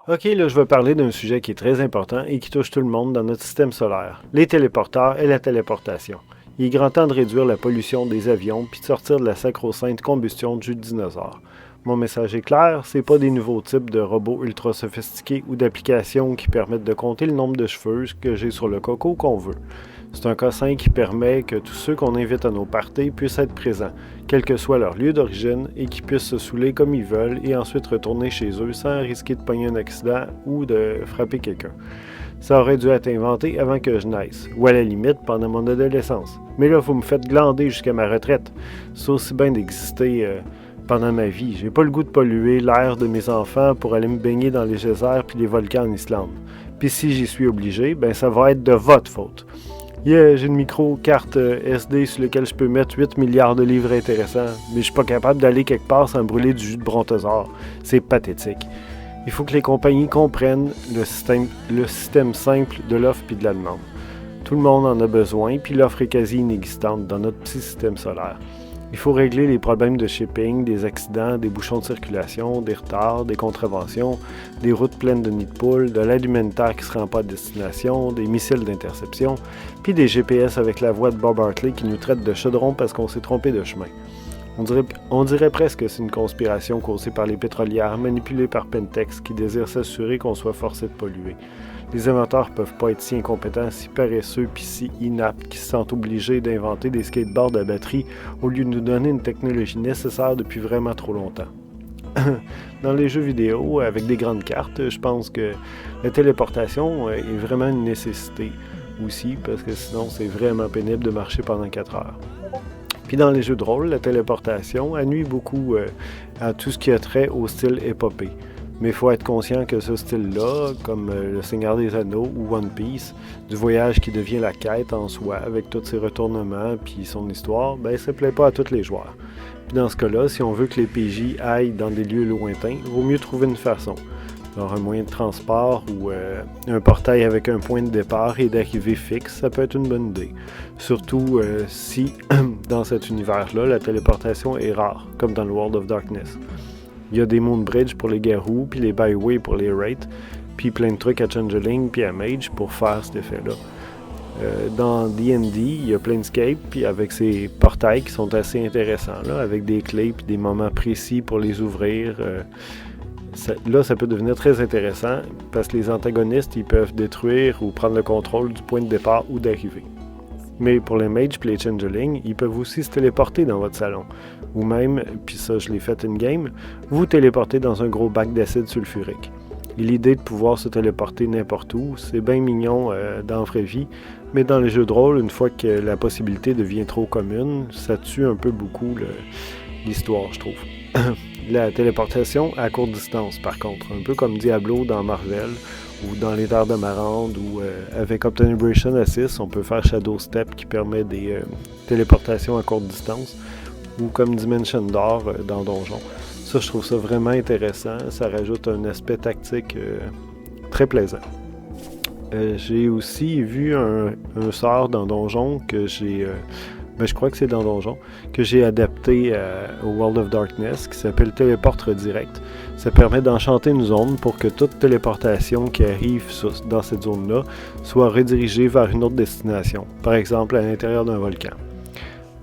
OK, là, je vais parler d'un sujet qui est très important et qui touche tout le monde dans notre système solaire, les téléporteurs et la téléportation. Il est grand temps de réduire la pollution des avions puis de sortir de la sacro-sainte combustion du dinosaure. Mon message est clair, c'est pas des nouveaux types de robots ultra sophistiqués ou d'applications qui permettent de compter le nombre de cheveux que j'ai sur le coco qu'on veut. C'est un cossin qui permet que tous ceux qu'on invite à nos parties puissent être présents, quel que soit leur lieu d'origine, et qu'ils puissent se saouler comme ils veulent et ensuite retourner chez eux sans risquer de pogner un accident ou de frapper quelqu'un. Ça aurait dû être inventé avant que je naisse, ou à la limite pendant mon adolescence. Mais là, vous me faites glander jusqu'à ma retraite. C'est aussi bien d'exister pendant ma vie. J'ai pas le goût de polluer l'air de mes enfants pour aller me baigner dans les geysers puis les volcans en Islande. Puis si j'y suis obligé, ben ça va être de votre faute. J'ai une micro-carte SD sur laquelle je peux mettre 8 milliards de livres intéressants, mais je suis pas capable d'aller quelque part sans brûler du jus de brontosaure. C'est pathétique. Il faut que les compagnies comprennent le système simple de l'offre et de la demande. Tout le monde en a besoin, puis l'offre est quasi inexistante dans notre petit système solaire. Il faut régler les problèmes de shipping, des accidents, des bouchons de circulation, des retards, des contraventions, des routes pleines de nids de poules, de l'aide humanitaire qui ne se rend pas à destination, des missiles d'interception, puis des GPS avec la voix de Bob Hartley qui nous traite de chaudron parce qu'on s'est trompé de chemin. On dirait presque que c'est une conspiration causée par les pétrolières manipulées par Pentex qui désirent s'assurer qu'on soit forcé de polluer. Les inventeurs peuvent pas être si incompétents, si paresseux puis si inaptes qu'ils se sentent obligés d'inventer des skateboards à batterie au lieu de nous donner une technologie nécessaire depuis vraiment trop longtemps. Dans les jeux vidéo, avec des grandes cartes, je pense que la téléportation est vraiment une nécessité aussi parce que sinon c'est vraiment pénible de marcher pendant 4 heures. Puis dans les jeux de rôle, la téléportation nuit beaucoup à tout ce qui a trait au style épopée. Mais il faut être conscient que ce style-là, comme Le Seigneur des Anneaux ou One Piece, du voyage qui devient la quête en soi, avec tous ses retournements puis son histoire, ben ça plaît pas à tous les joueurs. Puis dans ce cas-là, si on veut que les PJ aillent dans des lieux lointains, il vaut mieux trouver une façon. Alors un moyen de transport ou un portail avec un point de départ et d'arrivée fixe, ça peut être une bonne idée. Surtout si, dans cet univers-là, la téléportation est rare, comme dans le World of Darkness. Il y a des Moonbridge pour les Garous, puis les Byway pour les Wraiths, puis plein de trucs à Changeling puis à Mage pour faire cet effet-là. Dans D&D, il y a Planescape, puis avec ces portails qui sont assez intéressants, là, avec des clés puis des moments précis pour les ouvrir. Ça peut devenir très intéressant parce que les antagonistes, ils peuvent détruire ou prendre le contrôle du point de départ ou d'arrivée. Mais pour les mages et les changelings, ils peuvent aussi se téléporter dans votre salon. Ou même, puis ça je l'ai fait in-game, vous téléporter dans un gros bac d'acide sulfurique. Et l'idée de pouvoir se téléporter n'importe où, c'est bien mignon dans la vraie vie, mais dans les jeux de rôle, une fois que la possibilité devient trop commune, ça tue un peu beaucoup l'histoire, je trouve. La téléportation à courte distance, par contre, un peu comme Diablo dans Marvel, ou dans les Terres d'Amarande, ou avec Obtenebration Assist, on peut faire Shadow Step qui permet des téléportations à courte distance, ou comme Dimension Door dans Donjon. Ça, je trouve ça vraiment intéressant. Ça rajoute un aspect tactique très plaisant. J'ai aussi vu un sort dans Donjon que j'ai... je crois que c'est dans Donjon, que j'ai adapté au World of Darkness, qui s'appelle Téléporte Direct. Ça permet d'enchanter une zone pour que toute téléportation qui arrive dans cette zone-là soit redirigée vers une autre destination, par exemple à l'intérieur d'un volcan.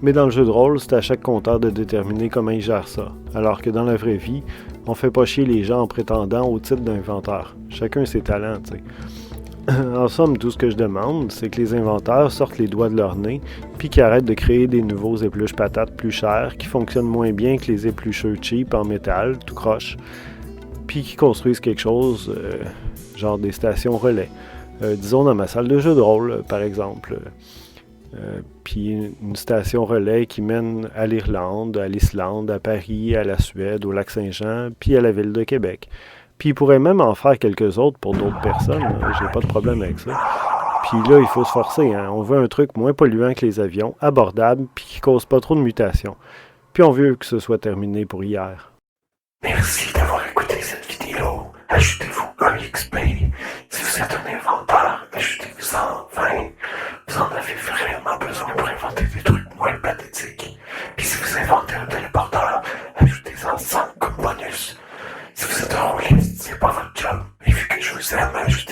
Mais dans le jeu de rôle, c'est à chaque compteur de déterminer comment il gère ça, alors que dans la vraie vie, on fait pas chier les gens en prétendant au titre d'inventeur. Chacun ses talents, tu sais. En somme, tout ce que je demande, c'est que les inventeurs sortent les doigts de leur nez, puis qu'ils arrêtent de créer des nouveaux épluches patates plus chers, qui fonctionnent moins bien que les éplucheux cheap en métal, tout croche, puis qu'ils construisent quelque chose, genre des stations relais. Disons dans ma salle de jeu de rôle, par exemple. Puis une station relais qui mène à l'Irlande, à l'Islande, à Paris, à la Suède, au Lac-Saint-Jean, puis à la ville de Québec. Puis il pourrait même en faire quelques autres pour d'autres personnes. J'ai pas de problème avec ça. Puis là, il faut se forcer. Hein. On veut un truc moins polluant que les avions, abordable, puis qui cause pas trop de mutations. Puis on veut que ce soit terminé pour hier. Merci d'avoir écouté cette vidéo. Ajoutez-vous un XP. Si vous êtes un inventeur, ajoutez-vous 120. Vous en avez vraiment besoin pour inventer des trucs moins pathétiques. Puis si vous inventez un téléporteur, bonus. Si vous êtes un rôliste, c'est pas votre job. Et vu que je vous aime, ajoutez